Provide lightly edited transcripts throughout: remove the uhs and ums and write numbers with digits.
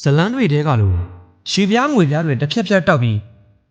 ဇလန်းတွေတဲကလို့ရွှေပြားငွေပြားတွေတစ်ဖြက်ဖြက်တောက်ပြီ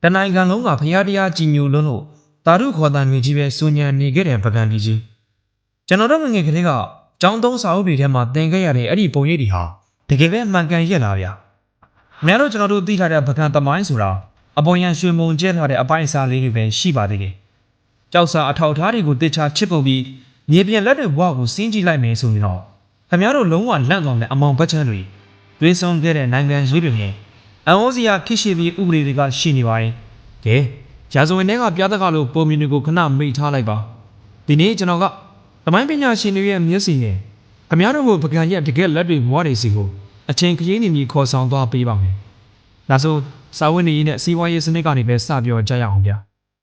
းတနိုင်ငံလုံးကဖျားတရားကြီးညိုလွန်းလို့တာရုခေါ်တန်တွေကြီးပဲစူညံနေခဲ့တဲ့ပကံကြီးကျွန်တော်တို့ငငယ်ကလေးကကျောင်းသုံးစာအုပ်တွေထဲမှာသင်ခဲ့ရတဲ့အဲ့ဒီပုံရိပ်တွေဟာတကယ်ပဲမှန်ကန်ရက်လာဗျာ။များတော့ကျွန်တော်တို့သိထားတဲ့ပကံသမိုင်းဆိုတာအပေါ်ရန်ရွှေမုံကျဲထားတဲ့အပိုင်းအစားလေးတွေပဲရှိပါသေးတယ်။ကြောက်စာအထောက်ထားတွေကိုတေချာချစ်ပုတ်ပြီးမြေပြင်လက်တွေဘဝကိုစင်းကြည့်လိုက်မယ်ဆိုရင်တော့ခင်ဗျားတို့လုံးဝလန့်သွားတဲ့အမောင်ဘက်ချမ်းတွေသွေးဆုံးခဲ့တဲ့နိုင်ငံရွေးတွေနဲ့အန်အိုစီယာခိရှိပြီးဥပဒေတွေကရှိနေပါတယ်။ကဲရာဇဝင်တွေကပြသကလို့ပုံမြင်တွေကိုခဏမိတ်ထားလိုက်ပါ။ဒီနေ့ကျွန်တော်ကသမိုင်းပညာရှင်တွေရဲ့မျက်စိနဲ့ခင်ဗျားတို့ကိုပကံရဲ့တကယ်လက်တွေဘဝတွေစီကိုအချင်းခရီးနေပြီးခေါ်ဆောင်သွားပေးပါမယ်။ဒါဆိုစာဝတ်နေရေးနဲ့စီးပွားရေးစနစ်ကနေပဲစပြောကြရအောင်ဗျာ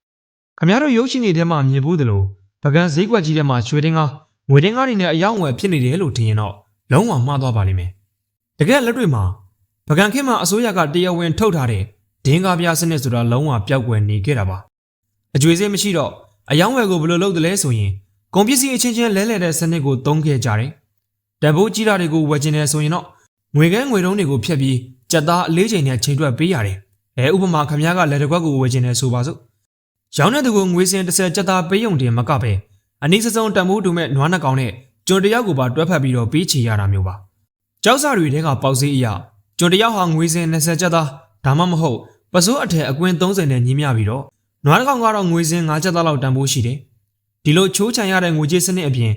။ခင်ဗျားတို့ရုပ်ရှင်တွေထဲမှာမြင်ဘူးသလိုပကံဈေးကွက်ကြီးထဲမှာရွှေတင်းကားငွေတင်းကားတွေနဲ့အယောင်ဝယ်ဖြစ်နေတယ်လို့ထင်ရင်တော့လုံးဝမှားသွားပါလိမ့်မယ်။တကယ်လက်တွေမှာပကံခေတ်မှာအစိုးရကတရားဝင်ထုတ်ထားတဲ့ဒင်းကားပြစနစ်ဆိုတာလုံးဝပျောက်ကွယ်နေခဲ့တာပါ။အကျွေးစင်းမရှိတော့အယောင်ဝယ်ကိုဘယ်လိုလုပ်တယ်လဲဆိုရင်ကုန်ပစ္စည်းအချင်းချင်းလဲလှယ်တဲ့စနစ်ကိုသုံးခဲ့ကြတယ်။တံပိုးကြီးတာတွေကိုဝယ်ကျင်တယ်ဆိုရင်တော့ငွေခဲငွေတုံးတွေကိုဖြတ်ပြီးကြက်သားအလေးချိန်နဲ့ချိန်တွက်ပေးရတယ်။ဥပမာခမ ्या ကလက်တစ်ခွက်ကိုဝယ်ကျင်တယ်ဆိုပါစို့။ရောင်းတဲ့သူကငွေစင်30ကြက်သားပေးုံတင်မကပဲအနည်းစစုံတံပိုးတူမဲ့နွားနှကောင်နဲ့ကျွန်တယောက်ကိုပါတွဲဖက်ပြီးတော့ပေးချေရတာမျိုးပါ။ကြောက်စာတွေတဲကပေါက်စေးအရာကျွန်တယောက်ဟာငွေစင်20ကျပ်သားဒါမှမဟုတ်ပစိုးအထည်အကွင်း30နဲ့ညီမျှပြီးတော့နွားတစ်ကောင်ကတော့ငွေစင်5ကျပ်သားလောက်တန်ဖိုးရှိတယ်။ဒီလိုချိုးချံရတဲ့ငွေကြေးစနစ်အပြင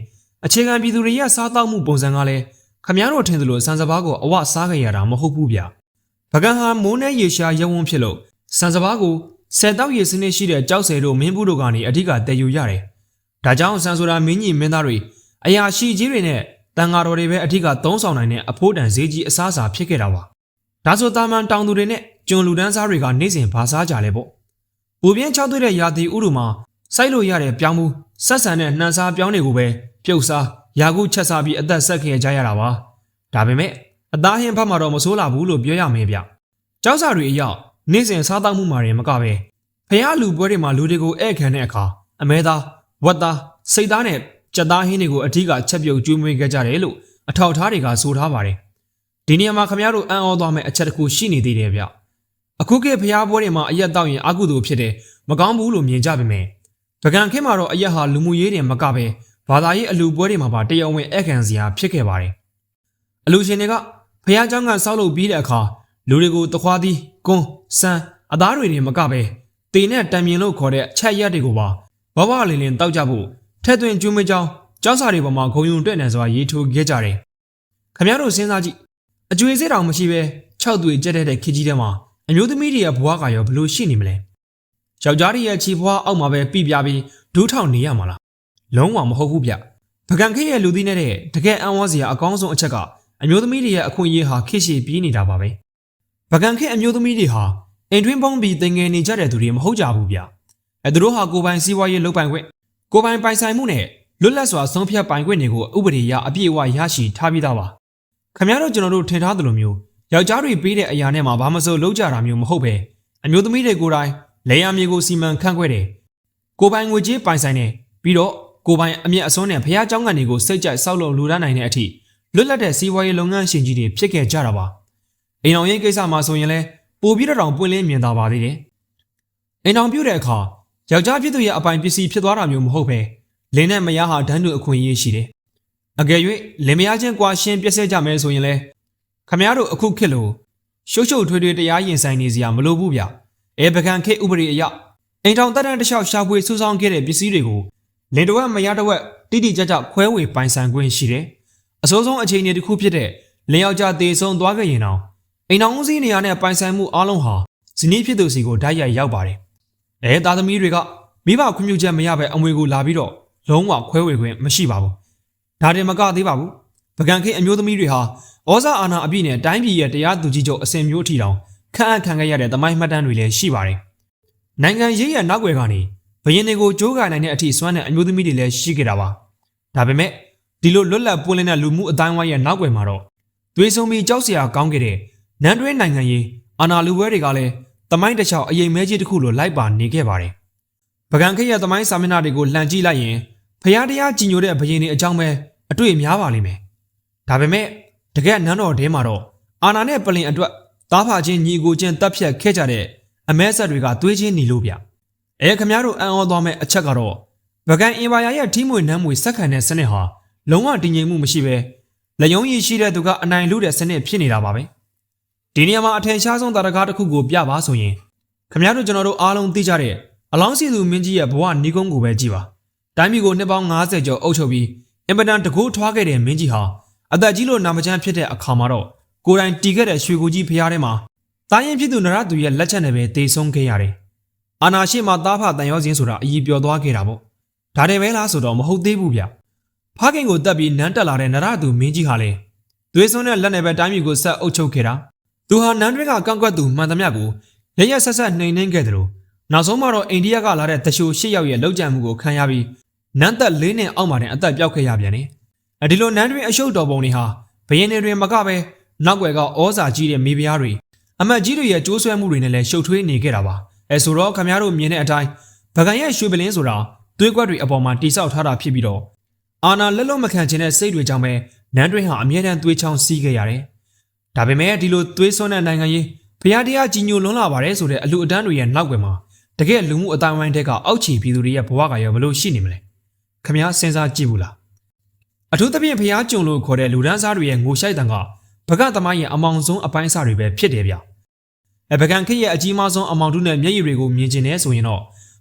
်အခြေခံပြည်သူတွေရဲ့စားတောက်မှုပုံစံကလည်းခမ ्या တို့ထင်သလိုစံစဘာကိုအဝစားခဲ့ရတာမဟုတ်ဘူးဗျ။ပကံဟာမိုးနဲ့ရေရှားရုံဝန်းဖြစ်လို့စံစဘာကိုဆယ်တောက်ရေစနစ်ရှိတဲ့ကြောက်ဆယ်တို့မင်းဘူးတို့ကနေအဓိကတည်ယူရတယ်။ဒါကြောင့်စံဆိုတာမင်းကြီးမင်းသားတွေအရာရှိကြီးတွေနဲ့တန်ဃာတော်တွေပဲအထက်ကသုံးဆောင်နိုင်တဲ့အဖိုးတန်ဈေးကြီးအစားအစာဖြစ်ခဲ့တာပါ။ဒါဆိုတာမန်တောင်သူတွေနဲ့ကျွန်လူတန်းစားတွေကနေစဉ်ဘာစားကြလဲပေါ့။ပူပြင်းချောက်သွေးတဲ့ရာသီဥတုမှာစိုက်လို့ရတဲ့ပြောင်းမှုဆက်ဆံတဲ့နှံစားပြောင်းတွေကိုပဲပြုတ်စားရာခုချက်စားပြီးအသက်ဆက်ခဲ့ကြရတာပါ။ဒါပေမဲ့အသားဟင်းဘက်မှာတော့မဆိုးလာဘူးလို့ပြောရမယ်ဗျ။ကြောက်စာတွေအရောက်နေစဉ်စားတောက်မှုမှာရင်မကပဲဖះလူပွဲတွေမှာလူတွေကိုဧည့်ခံတဲ့အခါအမဲသားဝက်သားစိတ်သားနဲ့ကြက်သားဟင်းတွေကိုအထက်ကချက်ပြုတ်ကျွေးမွေးခဲ့ကြတယ်လို့အထောက်ထားတွေကဆိုထားပါတယ်။ဒီနေရာမှာခမ ्या တို့အံ့ဩသွားမဲ့အချက်တစ်ခုရှိနေသေးတယ်ဗျ။အခုခေတ်ဖះပွဲတွေမှာအရက်တောက်ရင်အကုသိုလ်ဖြစ်တယ်မကောင်းဘူးလို့မြင်ကြပါမယ်။ပကံခေတ်မှာတော့အရက်ဟာလူမှုရေးတွေမကပဲဘာသာရေးအလူပွဲတွေမှာပါတရားဝင်ဧည့်ခံစရာဖြစ်ခဲ့ပါတယ်။အလူရှင်တွေကဖះเจ้าကဆောက်လုပ်ပြီးတဲ့အခါလူတွေကိုတခွားသီးကွန်းစံအသားတွေမကပဲတေနဲ့တံမြင်လို့ခေါ်တဲ့ချက်ရက်တွေကိုပါဘဝလင်းလင်းတောက်ကြဖို့ထဲသွင်းကျွေးမွေးကြောင်းကျောက်စာတွေပေါ်မှာဂုံယုံတွေ့နေစွာရေးထိုးခဲ့ကြတယ်။ခမ ्या တို့စဉ်းစားကြည့်အကျွေးစေးတောင်မရှိပဲ၆သွေကြက်တဲ့ခစ်ကြီးထဲမှာအမျိုးသမီးတွေရဲ့ဘဝကရောဘလို့ရှိနေမလဲ။ယောက်ျားတွေရဲ့ခြေဘွားအောက်မှာပဲပြပြပြီးဒူးထောင်နေရမှာလား။လုံးဝမဟုတ်ဘူးဗျ။ပကံခေရဲ့လူသီးနဲ့တကယ်အံ့ဩစရာအကောင်းဆုံးအချက်ကအမျိုးသမီးတွေရဲ့အခွင့်အရေးဟာခေရှည်ပြေးနေတာပါပဲ။ပကံခေအမျိုးသမီးတွေဟာအိမ်တွင်းပုံးပြီးတင်ငယ်နေကြတဲ့သူတွေမဟုတ်ကြဘူးဗျ။သူတို့ဟာကိုယ်ပိုင်စီးပွားရေးလုပ်ပိုင်ခွင့်ကိုယ်ပိုင်ပိုင်ဆိုင်မှုနဲ့လွတ်လပ်စွာဆုံးဖြတ်ပိုင်ခွင့်တွေကိုဥပဒေအရအပြည့်အဝရရှိထားပြီးသားပါ။ခင်ဗျားတို့ကျွန်တော်တို့ထင်ထားသလိုမျိုးယောက်ျားတွေပေးတဲ့အရာနဲ့မှဘာမစိုးလုပ်ကြတာမျိုးမဟုတ်ပဲအမျိုးသမီးတွေကိုယ်တိုင်လေယာမြေကိုစီမံခန့်ခွဲတယ်။ကိုယ်ပိုင်ငွေကြေးပိုင်ဆိုင်တယ်ပြီးတော့ကိုယ်ပိုင်အမျက်အစွန်းနဲ့ဖះเจ้าငံတွေကိုစိတ်ကြိုက်ဆောက်လုပ်လူတန်းနိုင်တဲ့အထိလွတ်လပ်တဲ့စီးပွားရေးလုပ်ငန်းရှင်ကြီးတွေဖြစ်ခဲ့ကြတာပါ။အိမ်အောင်ရေးကိစ္စမှာဆိုရင်လည်းပိုပြီးတော့ပွင့်လင်းမြင်သာပါသေးတယ်။အိမ်အောင်ပြုတ်တဲ့အခါယောက်ျားဖြစ်သူရဲ့အပိုင်ပစ္စည်းဖြစ်သွားတာမျိုးမဟုတ်ပဲလင်းနဲ့မယားဟာဒန်းတူအခွင့်အရေးရှိတယ်။အကယ်၍လင်မယားချင်းကွာရှင်းပြည့်စဲကြမယ်ဆိုရင်လေခမ ्या တို့အခုခေတ်လို့ရှုပ်ရှုပ်ထွေးထွေးတရားရင်ဆိုင်နေစရာမလိုဘူးဗျ။ပကံခေတ်ဥပဒေအရအိမ်ထောင်တက်တဲ့တခြားရှာဖွေစူးစောင်းခဲ့တဲ့ပစ္စည်းတွေကိုလင်တဝက်မယားတဝက်တိတိကျကျခွဲဝေပိုင်ဆိုင်ခွင့်ရှိတယ်။အစိုးဆုံးအခြေအနေတစ်ခုဖြစ်တဲ့လင်ယောက်ျားတေဆုံးသွားခဲ့ရင်တော့အိမ်ထောင်ဦးစီးနေရာနဲ့ပိုင်ဆိုင်မှုအလုံးဟာဇနီးဖြစ်သူစီကိုဓာတ်ရိုက်ရောက်ပါတယ်။သားသမီးတွေကမိဘခွင့်ပြုချက်မရဘဲအမွေကိုလာပြီးတော့လုံးဝခွဲဝေခွင့်မရှိပါဘူး။ဒါတင်မကသေးပါဘူး။ပကံခေအမျိုးသမီးတွေဟာဩဇာအာဏာအပြည့်နဲ့တိုင်းပြည်ရဲ့တရားသူကြီးချုပ်အစဉ်မျိုးထီတောင်ခန့်အပ်ခံခဲ့ရတဲ့သမိုင်းမှတ်တမ်းတွေလည်းရှိပါတယ်။နိုင်ငံရေးရဲ့နောက်ွယ်ကနေဘရင်တွေကိုကြိုးကိုင်နိုင်တဲ့အထိစွမ်းတဲ့အမျိုးသမီးတွေလည်းရှိခဲ့တာပါ။ဒါပေမဲ့ဒီလိုလွတ်လပ်ပွင့်လင်းတဲ့လူမှုအတိုင်းအဝိုင်းရဲ့နောက်ွယ်မှာတော့သွေးဆုံပြီးကြောက်စရာကောင်းခဲ့တဲ့နန်းတွင်းနိုင်ငံရေးအာဏာလူပွဲတွေကလည်းသမိုင်းတစ်လျှောက်အရေးမဲကြီးတစ်ခုလိုလိုက်ပါနေခဲ့ပါတယ်။ပကံခေရဲ့သမိုင်းစာမျက်နှာတွေကိုလှန်ကြည့်လိုက်ရင်ဖျားတရားကြီးညိုတဲ့ဘရင်တွေအကြောင်းပဲအတွေ့များပါလိမ့်မယ်။ဒါပေမဲ့တကယ်နန်းတော်ထဲမှာတော့ အာနာနဲ့ပလင်အတွက်သားဖာချင်းညီကိုချင်းတပ်ဖြတ်ခဲ့ကြတဲ့အမဲဆက်တွေကသွေးချင်းနီလို့ဗျခမားတို့အံ့ဩသွားမဲ့အချက်ကတော့ဗကန်အင်ပါယာရဲ့ထိမွေနှမ်းမွေစက္ကန့်တဲ့စနစ်ဟာလုံးဝတည်ငြိမ်မှုမရှိပဲလက်ယုံရည်ရှိတဲ့သူကအနိုင်လူတဲ့စနစ်ဖြစ်နေတာပါပဲဒီနေရာမှာအထင်ရှားဆုံးတာရကားတစ်ခုကိုပြပါဆိုရင်ခမားတို့ကျွန်တော်တို့အားလုံးသိကြတဲ့အလောင်းစီသူမင်းကြီးရဲ့ဘဝနီးကုန်းကိုပဲကြည့်ပါတိုင်းပြည်ကိုနှစ်ပေါင်း90ကျော်အုပ်ချုပ်ပြီးအင်ပဒန်တကူထွားခဲ့တဲ့မင်းကြီးဟာအသက်ကြီးလို့နာမကျန်းဖြစ်တဲ့အခါမှာတော့ကိုယ်တိုင်တီခဲ့တဲ့ရွှေကိုကြီးဖျားထဲမှာတာရင်ဖြစ်သူနရသူရဲ့လက်ချက်နဲ့ပဲတေဆုံးခဲ့ရတယ်အာနာရှိမှသားဖတန်ရောစင်းဆိုတာအည်ပျော်သွားခဲ့တာပေါ့ဒါတည်းပဲလားဆိုတော့မဟုတ်သေးဘူးဗျဖခင်ကိုတက်ပြီးနန်းတက်လာတဲ့နရသူမင်းကြီးဟာလေသွေးစွန်းတဲ့လက်နဲ့ပဲတိုင်းပြည်ကိုဆက်အုပ်ချုပ်ခဲ့တာသူဟာနန်းတွင်းကကန့်ကွက်သူမှန်သမျှကိုရရဆက်ဆက်နှိမ်နှင်းခဲ့တယ်လို့နောက်ဆုံးမှာတော့အိန္ဒိယကလာတဲ့တရှို၈ယောက်ရဲ့လောက်ကျန်မှုကိုခံရပြီးနန်းသက်၄နှစ်အောက်မှာတင်အသက်ပြောက်ခဲ့ရပြန်တယ်ဒီလိုနန်းတွင်းအရှုပ်တော်ပုံတွေဟာဘရင်တွေမကပဲနောက်ွယ်ကဩဇာကြီးတဲ့မိဖုရားတွေအမတ်ကြီးတွေရဲ့ကြိုးဆွဲမှုတွေနဲ့လည်းရှုပ်ထွေးနေခဲ့တာပါဆိုတော့ခမားတို့မြင်တဲ့အတိုင်းဗကန်ရဲ့ရွှေပလင်းဆိုတာသွေးကွက်တွေအပေါ်မှာတိဆောက်ထားတာဖြစ်ပြီးတော့အာနာလက်လုံးမခံခြင်းတဲ့စိတ်တွေကြောင့်ပဲနန်းတွင်းဟာအမြဲတမ်းသွေးချောင်းစီးခဲ့ရတယ်ဒါပေမဲ့ဒီလိုသွေးစွန်းတဲ့နိုင်ငံရေးဖျားတရားကြီးညိုလွန်းလာပါတယ်ဆိုတဲ့အလူအတန်းတွေရဲ့နောက်ွယ်မှာတကယ်လူမှုအတိုင်းဝိုင်းတွေကအောက်ခြေပြည်သူတွေရဲ့ဘဝကရောဘလို့ရှိနေမလဲခမားစဉ်းစားကြည့်ဘူးလားအထူးသဖြင့်ဖျားကြုံလို့ခေါ်တဲ့လူဒန်းစားတွေရဲ့ငိုရှိုက်တန်ကဗကသမိုင်းရဲ့အမောင်ဆုံးအပိုင်းအစတွေပဲဖြစ်တယ်ဗျဗကန်ခေတ်ရဲ့အကြီးမားဆုံးအမောင်တုနဲ့မျက်ရည်တွေကိုမြင်ကျင်နေဆိုရင်တော့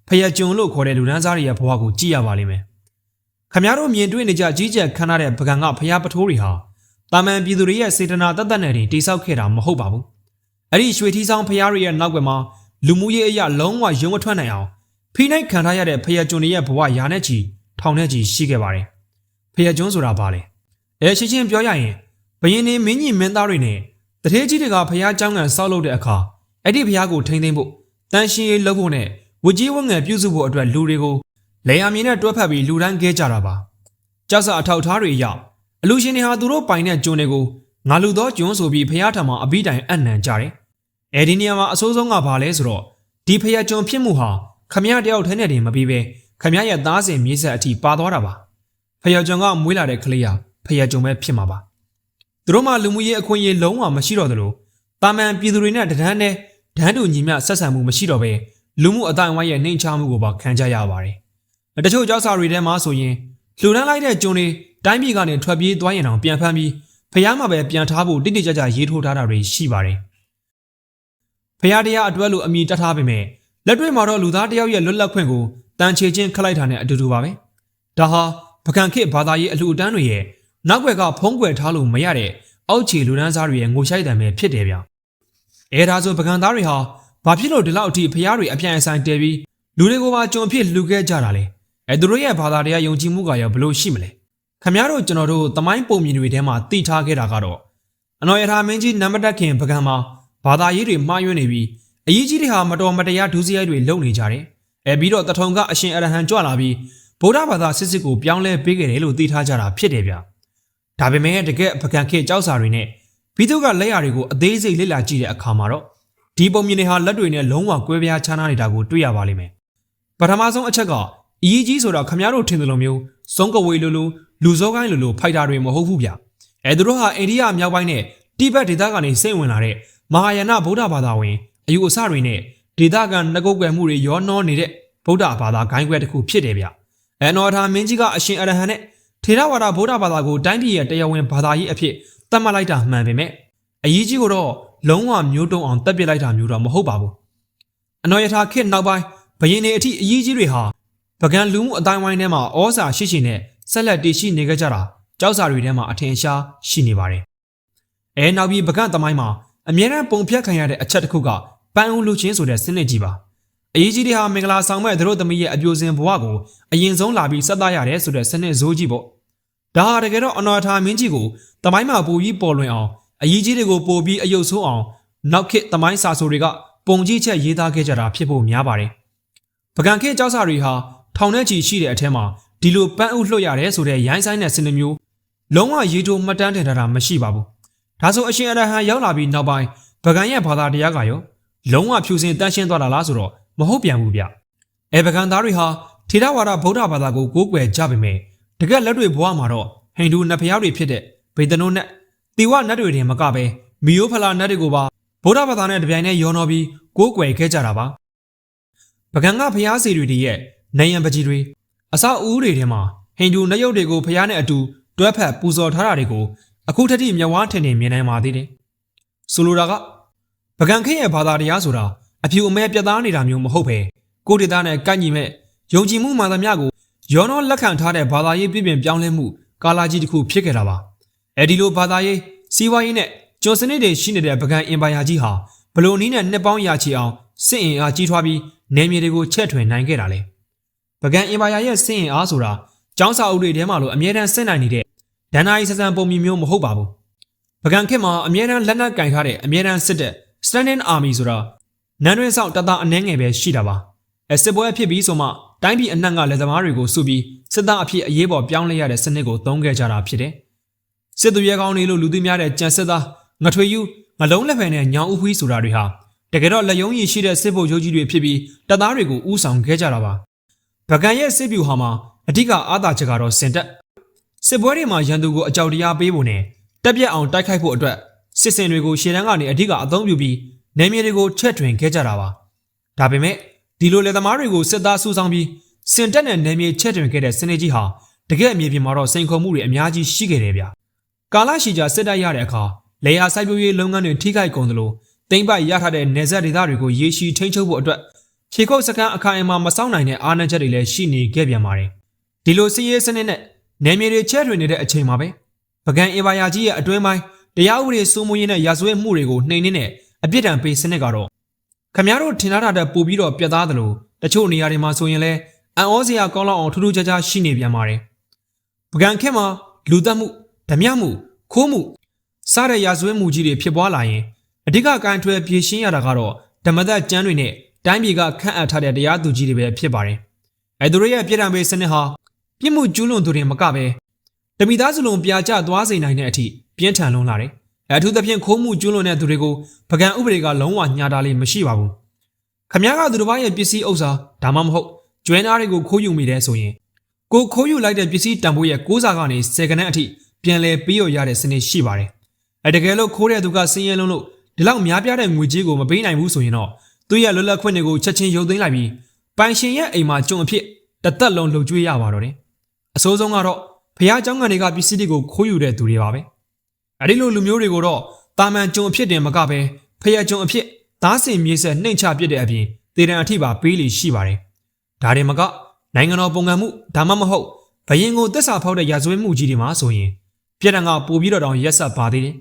ဖျားကြုံလို့ခေါ်တဲ့လူဒန်းစားတွေရဲ့ဘဝကိုကြည့်ရပါလိမ့်မယ်ခမားတို့မြင်တွေ့နေကြကြီးကျယ်ခမ်းနားတဲ့ဗကန်ကဖျားပထိုးတွေဟာတာမန်ပြည်သူတွေရဲ့စေတနာတသက်နဲ့တိဆောက်ခဲ့တာမဟုတ်ပါဘူးအဲ့ဒီရွှေထီးဆောင်ဖျားတွေရဲ့နောက်ွယ်မှာလူမှုရေးအရာလုံးဝရုံမထွက်နိုင်အောင်ဖိနှိပ်ခံထားရတဲ့ဖျားကျွန်းတွေရဲ့ဘဝရာနဲ့ချီထောင်နဲ့ချီရှိခဲ့ပါတယ်ဖျားကျွန်းဆိုတာဘာလဲရှင်းရှင်းပြောရရင်ဘရင်နေမင်းကြီးမင်းသားတွေနဲ့တထေးကြီးတွေကဖျားเจ้าငံဆောက်လုပ်တဲ့အခါအဲ့ဒီဖျားကိုထိန်းသိမ်းဖို့တန်ရှင်ရေးလုပ်ဖို့နဲ့ဝကြီးဝငယ်ပြုစုဖို့အတွက်လူတွေကိုလေယာဉ်နဲ့တွဲဖက်ပြီးလူတန်းခဲ့ကြတာပါကြောက်စအထောက်ထားတွေအရအလူရှင်တွေဟာသူတို့ပိုင်တဲ့ကျွန်းတွေကိုငါလူသောကျွန်းဆိုပြီးဖျားထံမှာအပိတိုင်အနံကြတယ်ဒီနေရာမှာအဆိုးဆုံးကဘာလဲဆိုတော့ဒီဖျားကျွန်းဖြစ်မှုဟာခမရတယောက်ထဲနဲ့တင်မပြီးပဲခမရရဲ့သားစဉ်မြေးဆက်အထိပါသွားတာပါဖျားကျွန်းကမွေးလာတဲ့ကလေးဟာဖျားကျွန်းပဲဖြစ်မှာပါသူတို့မှလူမှုရေးအခွင့်အရေးလုံးဝမရှိတော့သလိုတာမန်ပြည်သူတွေနဲ့တန်းနဲ့ဒန်းတူညီမျှဆက်ဆံမှုမရှိတော့ပဲလူမှုအတိုင်းအဝိုင်းရဲ့နှိမ်ချမှုကိုပါခံကြရပါတယ်တချို့ကြောက်စာတွေထဲမှာဆိုရင်လှူဒန်းလိုက်တဲ့ကျွန်းတွေတိုင်းပြည်ကနေထွက်ပြေးသွားရင်တောင်ပြန်ဖမ်းပြီးဖျားမှာပဲပြန်ထားဖို့တိတိကျကျရေးထိုးထားတာတွေရှိပါတယ်ဖျားတရားအတွဲလို့အမိတတ်ထားပေမဲ့လက်တွေ့မှာတော့လူသားတယောက်ရဲ့လွတ်လပ်ခွင့်ကိုတန်ချေချင်းခလိုက်တာနဲ့အတူတူပါပဲဒါဟာပကံခေဘာသာရေးအလှူအတန်းတွေရဲ့နောက်ွယ်ကဖုံးကွယ်ထားလို့မရတဲ့အောက်ခြေလူဒန်းစားတွေရဲ့ငိုရှိုက်တံပဲဖြစ်တယ်ဗျဒါဆိုပကံသားတွေဟာဘာဖြစ်လို့ဒီလောက်အထိဖျားတွေအပြိုင်အဆိုင်တဲပြီးလူတွေကိုပါကြုံဖြစ်လှူခဲ့ကြတာလဲသူတို့ရဲ့ဘာသာတရားယုံကြည်မှုကရောဘလို့ရှိမလဲခမားတို့ကျွန်တော်တို့သမိုင်းပုံမြင်တွေထဲမှာသိထားခဲ့တာကတော့အနော်ရထာမင်းကြီးနံပါတ်ခင်ပကံမှာဘာသာရေးတွေမှားယွင်းနေပြီးအရေးကြီးတွေဟာမတော်မတရားဒုစရိုက်တွေလုပ်နေကြတယ်ပြီးတော့တထုံကအရှင်အရဟံကြွလာပြီးဗုဒ္ဓဘာသာစစ်စစ်ကိုပြောင်းလဲပေးခဲ့တယ်လို့သိထားကြတာဖြစ်တယ်ဗျဒါပေမဲ့တကယ်ပကံခေကြောက်စာတွေနဲ့ပြီးသူကလက်ရာတွေကိုအသေးစိတ်လေ့လာကြည့်တဲ့အခါမှာတော့ဒီပုံမြင်တွေဟာလက်တွေနဲ့လုံးဝကွဲပြားခြားနားနေတာကိုတွေ့ရပါလိမ့်မယ်ပထမဆုံးအချက်ကအရေးကြီးဆိုတော့ခမားတို့ထင်သလိုမျိုးစုံကဝေလိုလူစောကိုင်းလိုဖိုက်တာတွေမဟုတ်ဘူးဗျသူတို့ဟာအိန္ဒိယမြောက်ပိုင်းနဲ့တိဘက်ဒေသကနေစိတ်ဝင်လာတဲ့မဟာယာနဗုဒ္ဓဘာသာဝင်အယူအဆတွေနဲ့ဒေသခံနှကုတ်ကွယ်မှုတွေရောနှောနေတဲ့ဗုဒ္ဓဘာသာဂိုင်းခွဲတစ်ခုဖြစ်တယ်ဗျနော်ထာမင်းကြီးကအရှင်အရဟံနဲ့ထေရဝါဒဗုဒ္ဓဘာသာကိုတိုင်းပြည်ရဲ့တရားဝင်ဘာသာရေးအဖြစ်သတ်မှတ်လိုက်တာမှန်ပေမဲ့အရေးကြီးကတော့လုံးဝမျိုးတုံးအောင်တက်ပစ်လိုက်တာမျိုးတော့မဟုတ်ပါဘူးအနော်ယထာခေတ်နောက်ပိုင်းဘရင်တွေအထိအရေးကြီးတွေဟာပကံလူမှုအတိုင်းဝိုင်းထဲမှာဩဇာရှိရှိနဲ့ဆက်လက်တည်ရှိနေကြတာကြောက်စာတွေထဲမှာအထင်ရှားရှိနေပါတယ်နောက်ပြီးပကံသမိုင်းမှာအမြဲတမ်းပုံဖြတ်ခံရတဲ့အချက်တစ်ခုကပန်းဦးလူချင်းဆိုတဲ့စနစ်ကြီးပါအရေးကြီးတွေဟာမင်္ဂလာဆောင်မဲ့သူတို့သမီးရဲ့အပြိုစင်ဘဝကိုအရင်ဆုံးလာပြီးဆက်သားရတယ်ဆိုတဲ့စနစ်ဇိုးကြီးပေါ့ဒါဟာတကယ်တော့အနော်ထာမင်းကြီးကိုသမိုင်းမှာပိုပြီးပေါ်လွင်အောင်အရေးကြီးတွေကိုပိုပြီးအယုတ်ဆိုးအောင်နောက်ခေတ်သမိုင်းစာဆိုတွေကပုံကြီးချက်ရေးသားခဲ့ကြတာဖြစ်ဖို့များပါတယ်ပကံခေတ်ကြောက်စာတွေဟာထောင်ထဲချီရှိတဲ့အထက်မှာဒီလိုပန်းဥလွှတ်ရတယ်ဆိုတဲ့ရိုင်းဆိုင်တဲ့စနစ်မျိုးလုံးဝရေးထိုးမှတ်တမ်းတင်ထားတာမရှိပါဘူးဒါဆိုအရှင်အရဟံရောက်လာပြီးနောက်ပိုင်းပကံရဲ့ဘာသာတရားကရောလုံးဝဖြူစင်တန်းရှင်းသွားတာလားဆိုတော့မဟုတ်ပြန်ဘူးဗျပကံသားတွေဟာထေရဝါဒဗုဒ္ဓဘာသာကိုကိုးကွယ်ကြပေမဲ့တကယ်လက်တွေ့ဘဝမှာတော့ဟိန္ဒူနတ်ဖျားတွေဖြစ်တဲ့ဗေဒနိုနဲ့တိဝနတ်တွေတင်မကပဲ မီယိုဖလာနတ်တွေကိုပါဗုဒ္ဓဘာသာနဲ့တပြိုင်တည်းယော်တော်ပြီးကိုးကွယ်ခဲ့ကြတာပါပကံကဖျားစီတွေရဲ့နိုင်ရန်ပကြီးတွေအစအဦးတွေထဲမှာဟိန္ဒူနတ်ရုပ်တွေကိုဖျားနဲ့အတူတွဲဖက်ပူဇော်ထားတာတွေကိုအခုထက်ထိမြဝါထင်မြင်နိုင်ပါသေးတယ်ဆိုလိုတာကပကံခေရဲ့ဘာသာတရားဆိုတာအဖြူအမဲပြတ်သားနေတာမျိုးမဟုတ်ပဲကိုဒေသနဲ့ကိုက်ညီမဲ့ယုံကြည်မှုမှန်သမျှကိုယောနောလက်ခံထားတဲ့ဘာသာရေးပြည်ပြင်ပြောင်းလဲမှုကာလာကြီးတစ်ခုဖြစ်ခဲ့တာပါအဲဒီလိုဘာသာရေးစီးပွားရေးနဲ့ကျော်စနစ်တွေရှိနေတဲ့ပကံအင်ပါယာကြီးဟာဘလို့နည်းနဲ့နှစ်ပေါင်းရာချီအောင်စစ်အင်အားကြီးထွားပြီးနယ်မြေတွေကိုချက်ထွင်နိုင်ခဲ့တာလေပကံအင်ပါယာရဲ့စစ်အင်အားဆိုတာကျောင်းစာအုပ်တွေထဲမှာလို့အမြဲတမ်းစစ်နိုင်နေတဲ့ဒဏ္ဍာရီဆဆန်ပုံမျိုးမဟုတ်ပါဘူးပကံခေတ်မှာအမြဲတမ်းလက်နက်ကင်ထားတဲ့အမြဲတမ်းစစ်တဲ့ Standing Army ဆိုတာနန်းတွင်းဆောင်တပ်သားအနှဲငယ်ပဲရှိတာပါစစ်ပွဲဖြစ်ပြီးဆိုမှတိုင်းပြည်အနှံ့ကလက်သမားတွေကိုစုပြီးစစ်သားအဖြစ်အရေးပေါ်ပြောင်းလဲရတဲ့စနစ်ကိုသုံးခဲ့ကြတာဖြစ်တယ်စစ်သူရဲကောင်းတွေလို့လူသိများတဲ့ကြံစစ်သားငထွေယူငလုံးလက်ဖယ်နဲ့ညောင်ဥဖွီးဆိုတာတွေဟာတကယ်တော့လက်ယုံရည်ရှိတဲ့စစ်ဗိုလ်ချုပ်ကြီးတွေဖြစ်ပြီးတပ်သားတွေကိုဥဆောင်ခဲ့ကြတာပါပကံရဲ့စစ်ဗျူဟာမှာအဓိကအားသာချက်ကတော့စင်တက်စစ်ပွဲတွေမှာရန်သူကိုအကြောက်တရားပေးဖို့နဲ့တက်ပြက်အောင်တိုက်ခိုက်ဖို့အတွက်စစ်စင်တွေကိုရှေ့တန်းကနေအဓိကအသုံးပြုပြီးနယ်မြေတွေကိုချက်ထွင်ခဲ့ကြတာပါဒါပေမဲ့ဒီလိုလက်သမားတွေကိုစစ်သားစုဆောင်ပြီးစင်တက်နဲ့နယ်မြေချက်ထွင်ခဲ့တဲ့စနစ်ကြီးဟာတကယ်အမြေပြင်မှာတော့စိန်ခေါ်မှုတွေအများကြီးရှိခဲ့တယ်ဗျကာလရှည်ကြာစစ်တိုက်ရတဲ့အခါလေယာစိုက်ပျိုးရေးလုပ်ငန်းတွေထိခိုက်ကုန်သလိုတိမ့်ပိုက်ရထားတဲ့နယ်စပ်ဒေသတွေကိုရေရှည်ထိန်းချုပ်ဖို့အတွက်ခြေကုပ်စကန်အခိုင်အမာမစောင့်နိုင်တဲ့အားနည်းချက်တွေလည်းရှိနေခဲ့ပြန်ပါတယ်ဒီလိုစစ်ရေးစနစ်နဲ့နယ်မြေတွေချက်ထွင်နေတဲ့အချိန်မှာပဲပကံအင်ပါယာကြီးရဲ့အတွင်းပိုင်းတရားဥပဒေစိုးမိုးရေးနဲ့ရာဇဝတ်မှုတွေကိုနှိမ်နင်းတဲ့အပြစ်ဒဏ်ပေးစနစ်ကတော့ခမည်းတော်ထင်ထားတဲ့ပို့ပြီးတော့ပြတ်သားသလိုတချို့နေရာတွေမှာဆိုရင်လည်းအံ့ဩစရာကောင်းလောက်အောင်ထူးထူးခြားခြားရှိနေပြန်ပါတယ်ပကံခက်မှာလူသက်မှုဓမြမှုခိုးမှုစတဲ့ရာဇဝတ်မှုကြီးတွေဖြစ်ပွားလာရင်အဓိကကန်ထွယ်ပြေရှင်းရတာကတော့ဓမ္မသက်ကျမ်းတွေနဲ့တိုင်းပြည်ကခန့်အပ်ထားတဲ့တရားသူကြီးတွေပဲဖြစ်ပါတယ်အဲသူတို့ရဲ့ပြည်ထောင်ပေးစနစ်ဟာပြစ်မှုကျူးလွန်သူတွေမကပဲတမိသားစုလုံးပြာကျသွားစေနိုင်တဲ့အထိပြင်းထန်လွန်းလာတယ်အထူးသဖြင့်ခိုးမှုကျူးလွန်တဲ့သူတွေကိုပကံဥပဒေကလုံးဝညှာတာလေးမရှိပါဘူးခမည်းကသူတစ်ပါးရဲ့ပစ္စည်းဥစ္စာဒါမှမဟုတ်ကျွဲနာတွေကိုခိုးယူမိတယ်ဆိုရင်ကိုခိုးယူလိုက်တဲ့ပစ္စည်းတန်ဖိုးရဲ့6စာကနေ10ခန်းအထိပြန်လည်ပေးရတဲ့စနစ်ရှိပါတယ်တကယ်လို့ခိုးတဲ့သူကစင်းရဲလုံးလို့ဒီလောက်များပြားတဲ့ငွေကြေးကိုမပေးနိုင်ဘူးဆိုရင်တော့သူ့ရဲ့လွတ်လပ်ခွင့်တွေကိုချက်ချင်းရုပ်သိမ်းလိုက်ပြီးပိုင်ရှင်ရဲ့အိမ်မှာကျုံအဖြစ်တသက်လုံးလှုပ်ကြွေးရပါတော့တယ်အစိုးဆုံးကတော့ဖះเจ้าကန်တွေကပစ္စည်းတွေကိုခိုးယူတဲ့သူတွေပါပဲအဲဒီလိုလူမျိုးတွေကိုတော့တာမန်ကျုံအဖြစ်တင်မကပဲဖះကျုံအဖြစ်သားစင်မြေဆက်နှိမ့်ချပစ်တဲ့အပြင်တေတံအထိပါပေးလီရှိပါတယ်ဒါတွေမကနိုင်ငံတော်ပုံကံမှုဒါမှမဟုတ်ဘရင်ကိုသက်စာဖောက်တဲ့ရာဇဝတ်မှုကြီးတွေမှာဆိုရင်ပြည်ထောင်ကပို့ပြီးတော့တောင်ရက်ဆက်ပါသေးတယ်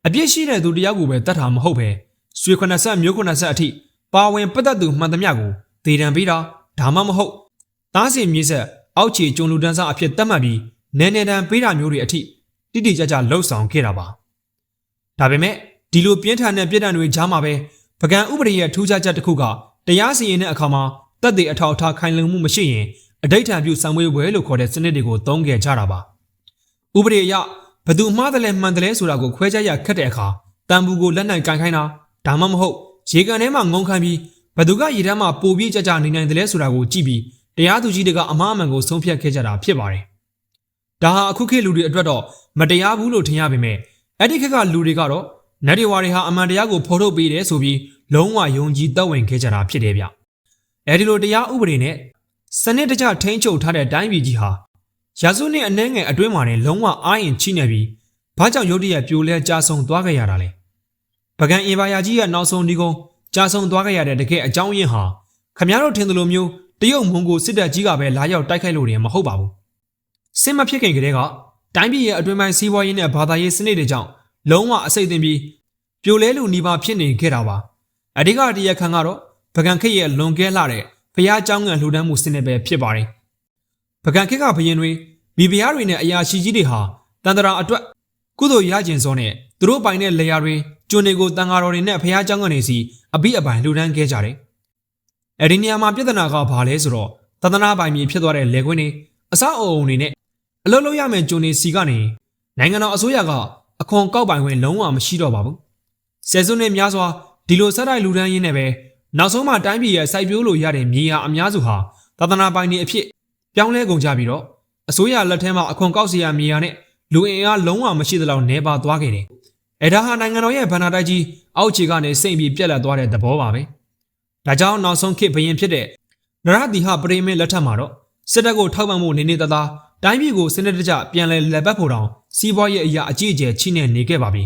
အပြစ်ရှိတဲ့သူတယောက်ကိုပဲတတ်တာမဟုတ်ပဲဆွေ90ဆက်မျိုး90ဆက်အထိပါဝင်ပတ်သက်သူမှန်သမျှကိုတေတံပေးတာဒါမှမဟုတ်သားစင်မြေဆက်အောက်ခြေကျုံလူတန်းစားအဖြစ်တတ်မှတ်ပြီးနယ်နယ်တန်းပေးတာမျိုးတွေအထိတိတိကျကျလှုပ်ဆောင်ခဲ့တာပါဒါပေမဲ့ဒီလိုပြင်းထန်တဲ့ပြည်ထောင်တွေကြားမှာပဲပကံဥပဒေရဲ့ထူးခြားချက်တစ်ခုကတရားစီရင်တဲ့အခါမှာတပ်တွေအထောက်အထားခိုင်လုံမှုမရှိရင်အဓိဋ္ဌာန်ပြုဆောင်ရွက်ပွဲလို့ခေါ်တဲ့စနစ်တွေကိုသုံးခဲ့ကြတာပါဥပဒေအရဘသူမှားတယ်လဲမှန်တယ်လဲဆိုတာကိုခွဲခြားရခက်တဲ့အခါတန်ဘူးကိုလက်နိုင်ကန်ခိုင်းတာဒါမှမဟုတ်ရေကန်ထဲမှာငုံခိုင်းပြီးဘသူကရေထဲမှာပိုပြီးကြနေနိုင်တယ်လဲဆိုတာကိုကြည့်ပြီးတရားသူကြီးတွေကအမှားအမှန်ကိုဆုံးဖြတ်ခဲ့ကြတာဖြစ်ပါတယ်ဒါဟာအခုခေတ်လူတွေအတွက်တော့မတရားဘူးလို့ထင်ရပေမဲ့အဲ့ဒီခေတ်ကလူတွေကတော့နတ်တွေဝါတွေဟာအမှန်တရားကိုဖော်ထုတ်ပေးတယ်ဆိုပြီးလုံးဝယုံကြည်သက်ဝင်ခဲ့ကြတာဖြစ်တယ်ဗျအဲဒီလိုတရားဥပဒေနဲ့စနစ်တကျထိန်းချုပ်ထားတဲ့တိုင်းပြည်ကြီးဟာရာစုနှစ်အနည်းငယ်အတွင်းမှာလည်းလုံးဝအားရင်ချိနေပြီးဘာကြောင့်ရုတ်တရက်ပြိုလဲကြားဆုံးသွားခဲ့ရတာလဲပကံအင်ပါယာကြီးရဲ့နောက်ဆုံးဒီကုန်းကြားဆုံးသွားခဲ့ရတဲ့တကယ်အကြောင်းရင်းဟာခမည်းတော်ထင်သလိုမျိုးတရုတ်မွန်ဂိုစစ်တပ်ကြီးကပဲလာရောက်တိုက်ခိုက်လို့တယ်မဟုတ်ပါဘူးစစ်မဖြစ်ခင်ကတည်းကတိုင်းပြည်ရဲ့အတွင်းပိုင်းစီးပွားရေးနဲ့ဘာသာရေးစနစ်တွေကြောင့်လုံးဝအစိမ့်သိမ့်ပြီးပြိုလဲလူနီးပါးဖြစ်နေခဲ့တာပါအဓိကတရားခံကတော့ပကံခေတ်ရဲ့လွန်ကဲလာတဲ့ဘုရားကျောင်းငံလှူဒန်းမှုစနစ်ပဲဖြစ်ပါတယ်ပကံခေတ်ကဘုရင်တွေမိဖုရားတွေနဲ့အရာရှိကြီးတွေဟာတန်တရာအတွက်ကုသိုလ်ရကျင်စောနဲ့သူတို့ပိုင်တဲ့လေယာတွေကျွန်းတွေကိုတန်ဃာတော်တွေနဲ့ဘုရားကျောင်းငံတွေစီအပိအပိုင်လှူဒန်းခဲ့ကြတယ်အဲဒီနေရာမှာပြဿနာကဘာလဲဆိုတော့သဒ္ဒနာပိုင်မြေဖြစ်သွားတဲ့လေကွင်းတွေအစအုံတွေနဲ့အလုပ်လုပ်ရမယ့်ကျွန်းတွေစီကနေနိုင်ငံတော်အစိုးရကအခွန်ကောက်ပိုင်ခွင့်လုံးဝမရှိတော့ပါဘူးဆယ်စုနှစ်များစွာဒီလိုဆက်တိုက်လူဒန်းရင်းနဲ့ပဲနောက်ဆုံးမှတိုင်းပြည်ရဲ့စိုက်ပျိုးလို့ရတဲ့မြေယာအများစုဟာသာသနာပိုင်တွေအဖြစ်ပြောင်းလဲကုန်ကြပြီးတော့အစိုးရလက်ထဲမှာအခွန်ကောက်စရာမြေယာနဲ့လူအင်အားလုံးဝမရှိသလောက်နှဲပါသွားခဲ့တယ် ဒါဟာနိုင်ငံတော်ရဲ့ဗန္နာတိုက်ကြီးအောက်ခြေကနေစိတ်ပြီးပြက်လက်သွားတဲ့သဘောပါပဲဒါကြောင့်နောက်ဆုံးခေတ်ဘရင်ဖြစ်တဲ့နရသီဟပရိမင်းလက်ထက်မှာတော့စစ်တပ်ကိုထောက်ပံ့မှုနေနေသားတိုင်းပြည်ကိုစနစ်တကျပြန်လည်လက်ပတ်ဖို့တောင်စီးပွားရေးအရာအကြီးအကျယ်ချိနေနေခဲ့ပါပြီ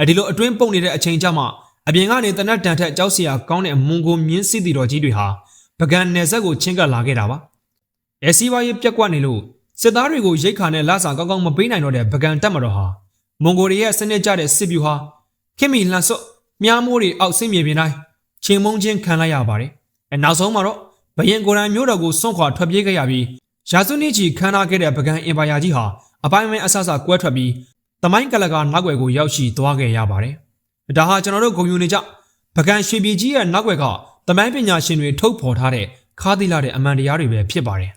ဒီလိုအတွင်းပုတ်နေတဲ့အချိန်ကြမှာအပြင်ကနေတနက်တန်ထက်ကြောက်စရာကောင်းတဲ့မွန်ဂိုမြင်းစစ်တီတော်ကြီးတွေဟာပကံနယ်ဆက်ကိုချင်းကပ်လာခဲ့တာပါစီးပွားရေးပြက်ကွက်နေလို့စစ်သားတွေကိုရိတ်ခါနဲ့လစာကောင်းကောင်းမပေးနိုင်တော့တဲ့ပကံတက်မတော်ဟာမွန်ဂိုတွေရဲ့စနစ်ကျတဲ့စစ်ဗျူဟာခင်မီလှန်စွတ်မြားမိုးတွေအောက်ဆင်းမြေပြင်တိုင်းချင်းမုံချင်းခံလိုက်ရပါတယ်နောက်ဆုံးမှာတော့ဘရင်ကိုယ်တိုင်မျိုးတော်ကိုစွန့်ခွာထွက်ပြေးခဲ့ရပြီးရာစုနှစ်ချီခမ်းနားခဲ့တဲ့ပကံအင်ပါယာကြီးဟာအပိုင်းပိုင်းအဆအဆကွဲထွက်ပြီးသမိုင်းကလကာနောက်ွယ်ကိုရောက်ရှိသွားခဲ့ရပါတယ်ဒါဟာကျွန်တော်တို့ဂုဏ်ယူနေကြပကံရွှေပြည်ကြီးရဲ့နောက်ွယ်ကသမိုင်းပညာရှင်တွေထုတ်ဖော်ထားတဲ့ခါးသီလာတဲ့အမှန်တရားတွေပဲဖြစ်ပါတယ်